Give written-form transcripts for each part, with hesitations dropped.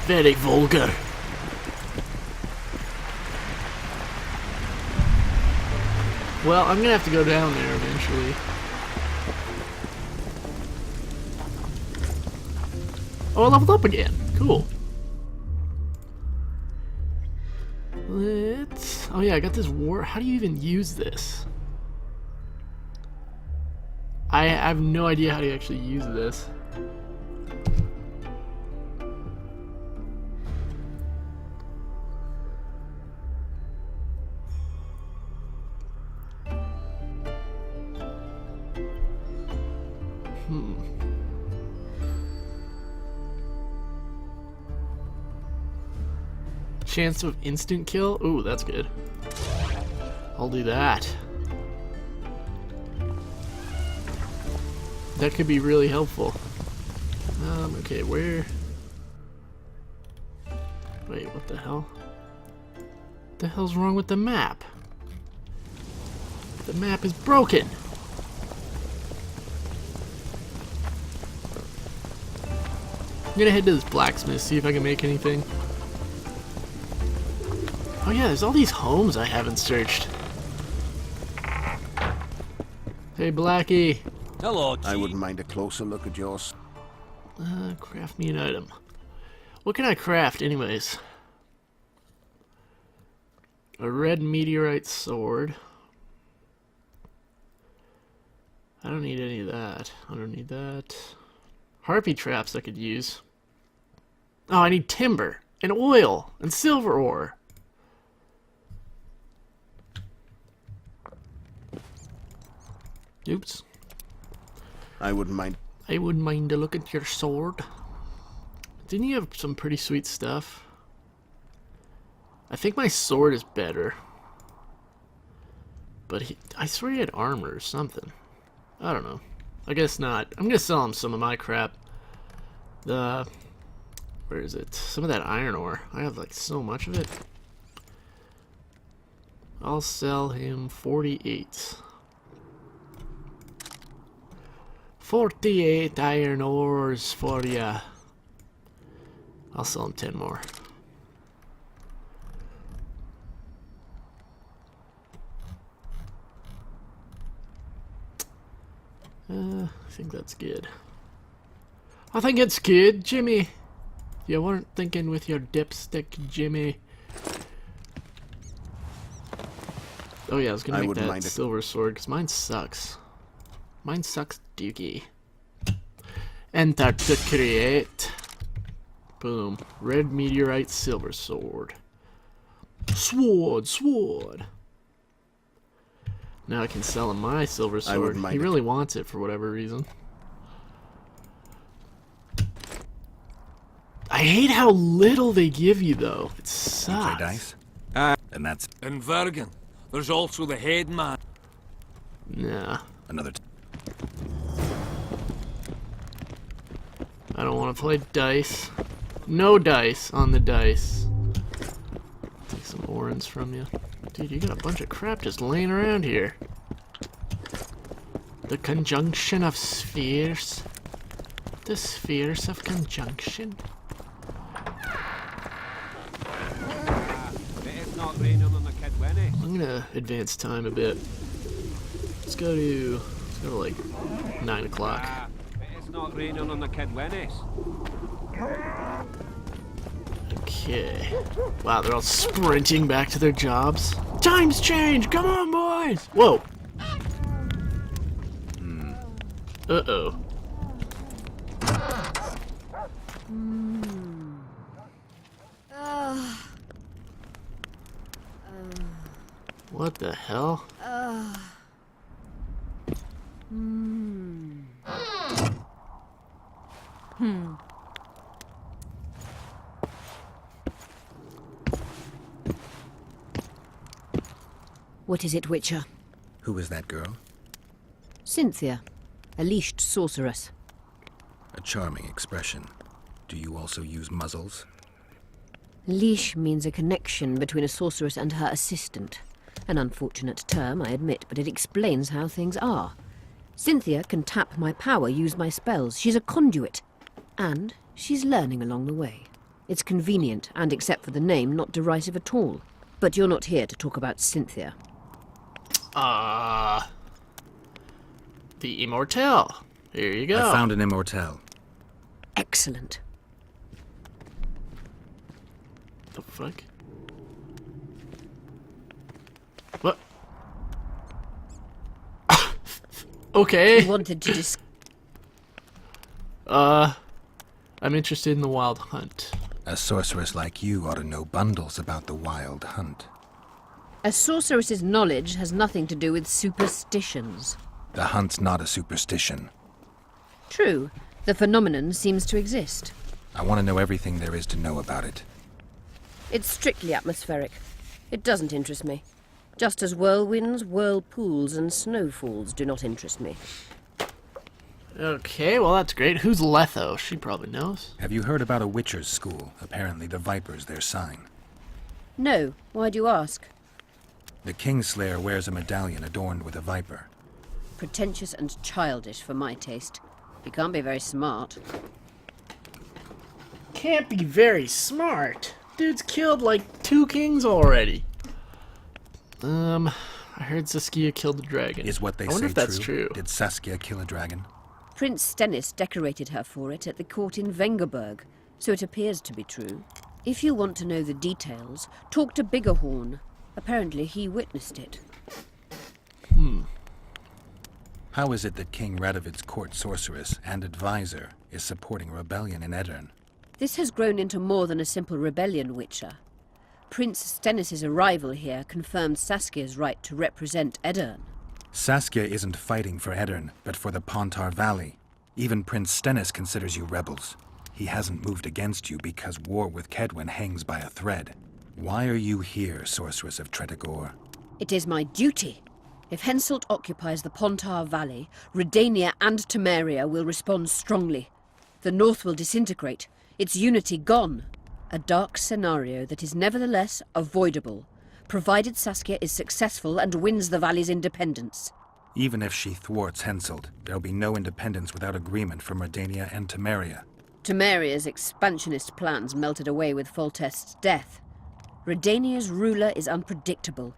Very vulgar. Well, I'm gonna have to go down there eventually. Oh, I leveled up again. Cool. Let's... Oh yeah, I got this war... How do you even use this? I have no idea how to actually use this. Chance of instant kill? Ooh, that's good. I'll do that. That could be really helpful. Okay, where... Wait, what the hell? What the hell's wrong with the map? The map is broken! I'm gonna head to this blacksmith, see if I can make anything. Oh yeah, there's all these homes I haven't searched. Hey, Blackie. Hello, G. I wouldn't mind a closer look at yours. Craft me an item. What can I craft, anyways? A red meteorite sword. I don't need any of that. I don't need that. Harpy traps I could use. Oh, I need timber, and oil, and silver ore. Oops. I wouldn't mind. I wouldn't mind a look at your sword. Didn't you have some pretty sweet stuff? I think my sword is better. But I swear he had armor or something. I don't know. I guess not. I'm gonna sell him some of my crap. Where is it? Some of that iron ore. I have like so much of it. I'll sell him 48. 48 iron ores for ya. I'll sell him 10 more. I think that's good. I think it's good, Jimmy. You weren't thinking with your dipstick, Jimmy. Oh yeah, I was gonna make that silver sword, because mine sucks. Mine sucks dookie. Enter to create. Boom. Red meteorite silver sword. Sword. Now I can sell him my silver sword. He really wants it for whatever reason. I hate how little they give you though. It sucks. Dice? And that's... In Vergen, there's also the head man. Nah. Another... I don't want to play dice. No dice on the dice. Take some orange from you. Dude, you got a bunch of crap just laying around here. The conjunction of spheres. The spheres of conjunction. I'm gonna advance time a bit. Let's go to like 9 o'clock. It's not raining on the Kidwennies. Okay. Wow, they're all sprinting back to their jobs. Times change! Come on, boys! Whoa! Uh-oh. What the hell? What is it, Witcher? Who is that girl? Cynthia, a leashed sorceress. A charming expression. Do you also use muzzles? Leash means a connection between a sorceress and her assistant. An unfortunate term, I admit, but it explains how things are. Cynthia can tap my power, use my spells. She's a conduit. And she's learning along the way. It's convenient, and except for the name, not derisive at all. But you're not here to talk about Cynthia. The Immortelle. Here you go. I found an Immortelle. Excellent. The fuck? What? Okay. You wanted to I'm interested in the wild hunt. A sorceress like you ought to know bundles about the wild hunt. A sorceress's knowledge has nothing to do with superstitions. The hunt's not a superstition. True, the phenomenon seems to exist. I want to know everything there is to know about it. It's strictly atmospheric. It doesn't interest me. Just as whirlwinds, whirlpools, and snowfalls do not interest me. Okay, well that's great. Who's Letho? She probably knows. Have you heard about a witcher's school? Apparently the Viper's their sign. No, why do you ask? The Kingslayer wears a medallion adorned with a viper. Pretentious and childish for my taste. You can't be very smart. Can't be very smart. Dude's killed like 2 kings already. I heard Saskia killed the dragon. Is what they I wonder say if that's true. Did Saskia kill a dragon? Prince Stennis decorated her for it at the court in Vengerberg, so it appears to be true. If you want to know the details, talk to Biggerhorn. Apparently he witnessed it. How is it that King Radovid's court sorceress and advisor is supporting a rebellion in Edirn? This has grown into more than a simple rebellion, Witcher. Prince Stennis's arrival here confirmed Saskia's right to represent Edirn. Saskia isn't fighting for Edirn, but for the Pontar Valley. Even Prince Stennis considers you rebels. He hasn't moved against you because war with Kedwen hangs by a thread. Why are you here, Sorceress of Tretogor? It is my duty. If Henselt occupies the Pontar Valley, Redania and Temeria will respond strongly. The North will disintegrate, its unity gone. A dark scenario that is nevertheless avoidable, provided Saskia is successful and wins the Valley's independence. Even if she thwarts Henselt, there'll be no independence without agreement from Redania and Temeria. Temeria's expansionist plans melted away with Foltest's death. Redania's ruler is unpredictable,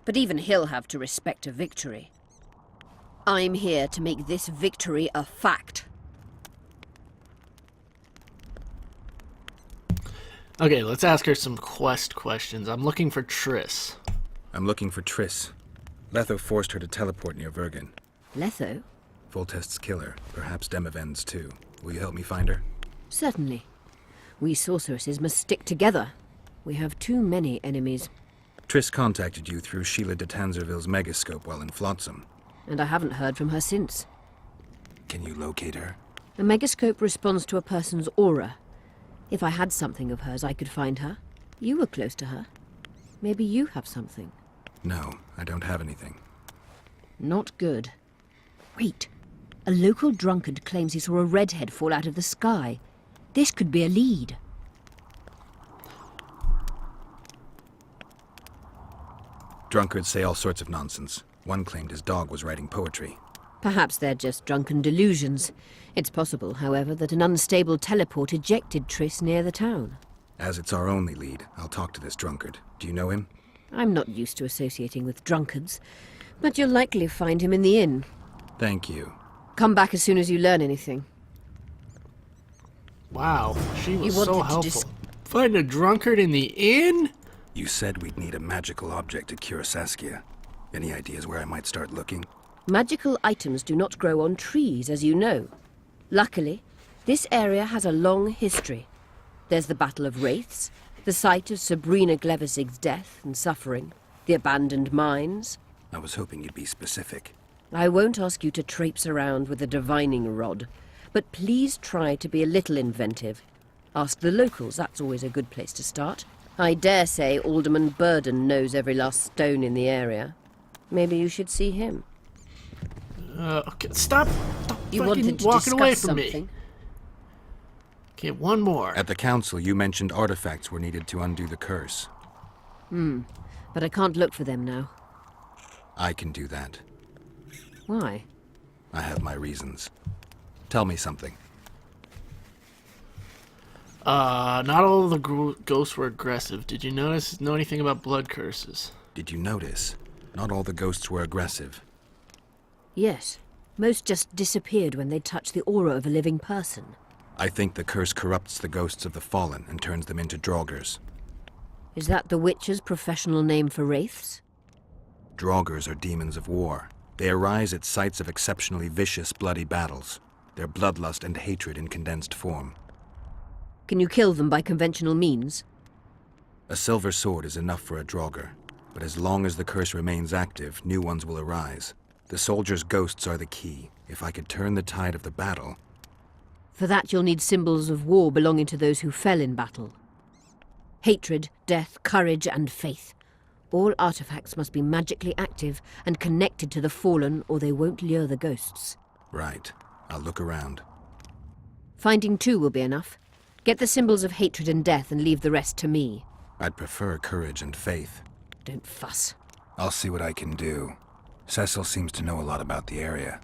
but even he'll have to respect a victory. I'm here to make this victory a fact. Okay, let's ask her some quest questions. I'm looking for Triss. I'm looking for Triss. Letho forced her to teleport near Vergen. Letho? Foltest's killer, perhaps Demavend's too. Will you help me find her? Certainly. We sorceresses must stick together. We have too many enemies. Triss contacted you through Sheila de Tanzerville's megascope while in Flotsam. And I haven't heard from her since. Can you locate her? A megascope responds to a person's aura. If I had something of hers, I could find her. You were close to her. Maybe you have something. No, I don't have anything. Not good. Wait. A local drunkard claims he saw a redhead fall out of the sky. This could be a lead. Drunkards say all sorts of nonsense. One claimed his dog was writing poetry. Perhaps they're just drunken delusions. It's possible, however, that an unstable teleport ejected Triss near the town. As it's our only lead, I'll talk to this drunkard. Do you know him? I'm not used to associating with drunkards, but you'll likely find him in the inn. Thank you. Come back as soon as you learn anything. Wow, she was You so wanted to helpful. Find a drunkard in the inn? You said we'd need a magical object to cure Saskia. Any ideas where I might start looking? Magical items do not grow on trees, as you know. Luckily, this area has a long history. There's the Battle of Wraiths, the site of Sabrina Gleversig's death and suffering, the abandoned mines. I was hoping you'd be specific. I won't ask you to traipse around with a divining rod, but please try to be a little inventive. Ask the locals, that's always a good place to start. I dare say Alderman Burden knows every last stone in the area. Maybe you should see him. Okay, stop You fucking wanted to walking away discuss from something? me. Okay, one more. At the council, you mentioned artifacts were needed to undo the curse. But I can't look for them now. I can do that. Why? I have my reasons. Tell me something. Not all of the ghosts were aggressive. Did you know anything about blood curses? Did you notice? Not all the ghosts were aggressive. Yes. Most just disappeared when they touched the aura of a living person. I think the curse corrupts the ghosts of the fallen and turns them into draugrs. Is that the Witcher's professional name for wraiths? Draugrs are demons of war. They arise at sites of exceptionally vicious, bloody battles. Their bloodlust and hatred in condensed form. Can you kill them by conventional means? A silver sword is enough for a draugr, but as long as the curse remains active, new ones will arise. The soldiers' ghosts are the key. If I could turn the tide of the battle... For that you'll need symbols of war belonging to those who fell in battle. Hatred, death, courage, and faith. All artifacts must be magically active and connected to the fallen, or they won't lure the ghosts. Right. I'll look around. Finding 2 will be enough. Get the symbols of hatred and death and leave the rest to me. I'd prefer courage and faith. Don't fuss. I'll see what I can do. Cecil seems to know a lot about the area.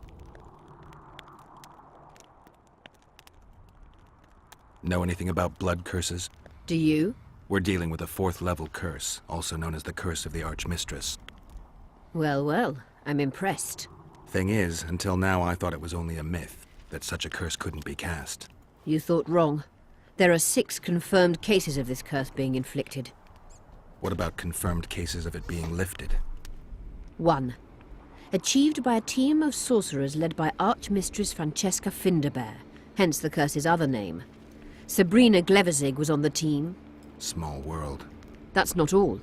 Know anything about blood curses? Do you? We're dealing with a 4th level curse, also known as the Curse of the Archmistress. Well, well, I'm impressed. Thing is, until now I thought it was only a myth, that such a curse couldn't be cast. You thought wrong. There are 6 confirmed cases of this curse being inflicted. What about confirmed cases of it being lifted? 1. Achieved by a team of sorcerers led by Archmistress Francesca Finderbear, hence the curse's other name. Sabrina Glevizig was on the team. Small world. That's not all.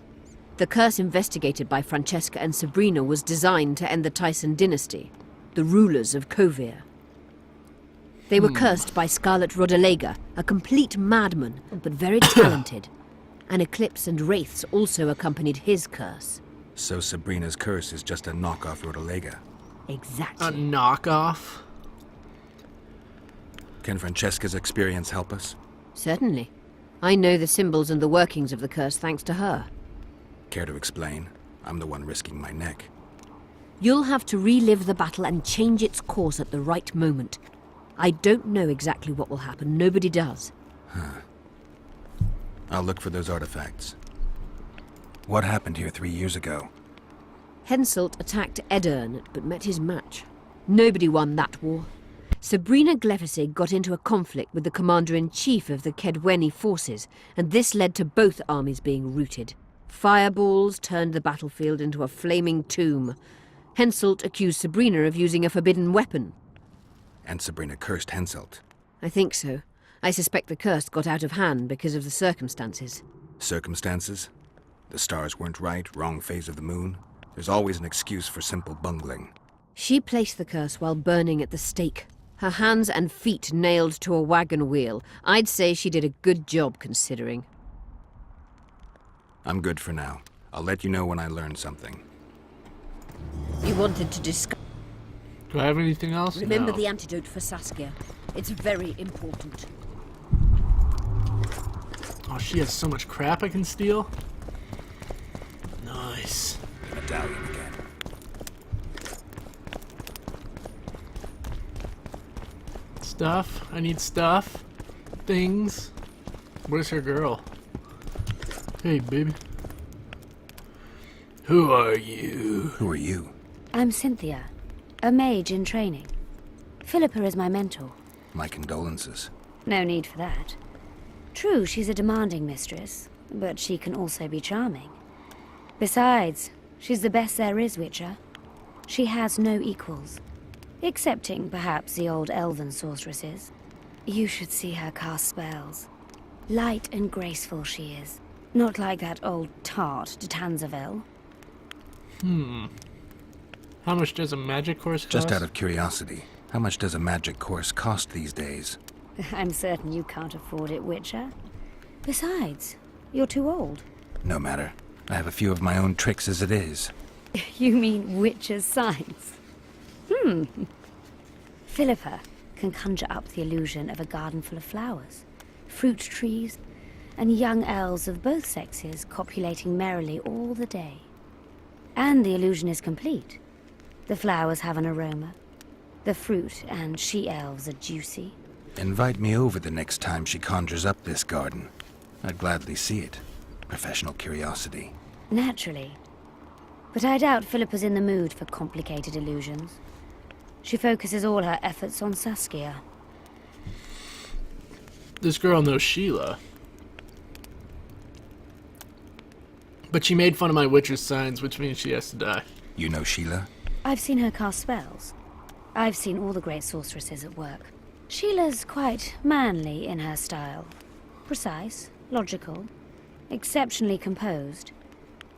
The curse investigated by Francesca and Sabrina was designed to end the Tyson dynasty, the rulers of Kovir. They were cursed by Scarlet Rodalega, a complete madman, but very talented. An eclipse and wraiths also accompanied his curse. So Sabrina's curse is just a knockoff Rodalega. Exactly. A knockoff? Can Francesca's experience help us? Certainly. I know the symbols and the workings of the curse thanks to her. Care to explain? I'm the one risking my neck. You'll have to relive the battle and change its course at the right moment. I don't know exactly what will happen. Nobody does. I'll look for those artifacts. What happened here 3 years ago? Henselt attacked Edern, but met his match. Nobody won that war. Sabrina Glevizig got into a conflict with the commander-in-chief of the Kedweni forces, and this led to both armies being routed. Fireballs turned the battlefield into a flaming tomb. Henselt accused Sabrina of using a forbidden weapon. And Sabrina cursed Henselt. I think so. I suspect the curse got out of hand because of the circumstances. Circumstances? The stars weren't right, wrong phase of the moon. There's always an excuse for simple bungling. She placed the curse while burning at the stake. Her hands and feet nailed to a wagon wheel. I'd say she did a good job, considering. I'm good for now. I'll let you know when I learn something. You wanted to discuss... Do I have anything else? Remember No. the antidote for Saskia. It's very important. Oh, she has so much crap I can steal. Nice. Medallion again. Stuff. I need stuff. Things. Where's her girl? Hey, baby. Who are you? Who are you? I'm Cynthia, a mage in training. Phillipa is my mentor. My condolences. No need for that. True, she's a demanding mistress, but she can also be charming. Besides, she's the best there is, Witcher. She has no equals. Excepting, perhaps, the old elven sorceresses. You should see her cast spells. Light and graceful she is. Not like that old tart de Tanzaville. How much does a magic course cost? Just out of curiosity, how much does a magic course cost these days? I'm certain you can't afford it, Witcher. Besides, you're too old. No matter. I have a few of my own tricks as it is. You mean Witcher's signs? Phillipa can conjure up the illusion of a garden full of flowers, fruit trees, and young elves of both sexes copulating merrily all the day. And the illusion is complete. The flowers have an aroma. The fruit and she-elves are juicy. Invite me over the next time she conjures up this garden. I'd gladly see it. Professional curiosity. Naturally. But I doubt Phillipa's in the mood for complicated illusions. She focuses all her efforts on Saskia. This girl knows Sheila. But she made fun of my Witcher's signs, which means she has to die. You know Sheila? I've seen her cast spells. I've seen all the great sorceresses at work. Sheila's quite manly in her style. Precise, logical, exceptionally composed.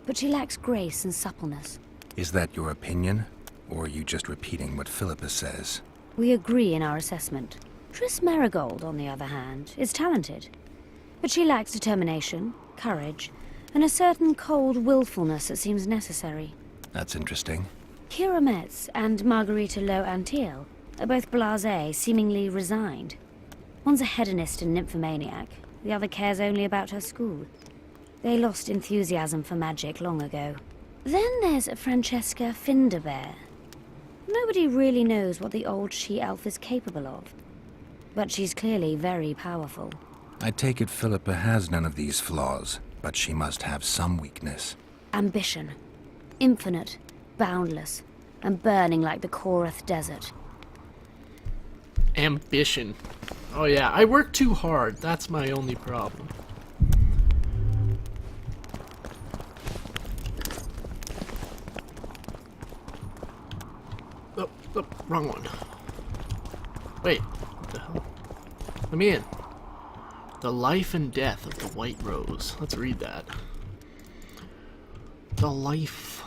But she lacks grace and suppleness. Is that your opinion? Or are you just repeating what Phillipa says? We agree in our assessment. Triss Merigold, on the other hand, is talented. But she lacks determination, courage, and a certain cold willfulness that seems necessary. That's interesting. Kira Metz and Margarita Lo Antiel are both blasé, seemingly resigned. One's a hedonist and nymphomaniac, the other cares only about her school. They lost enthusiasm for magic long ago. Then there's Francesca Finderbear. Nobody really knows what the old she-elf is capable of. But she's clearly very powerful. I take it Phillipa has none of these flaws, but she must have some weakness. Ambition. Infinite, boundless, and burning like the Korath Desert. Ambition. Oh yeah, I work too hard. That's my only problem. Oh, wrong one. Wait, what the hell? Let me in. The life and death of the White Rose. Let's read that. The life...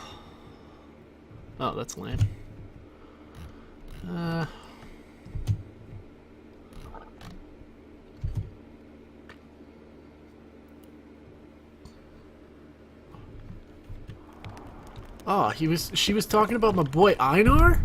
Oh, that's lame. Oh, she was talking about my boy Einar?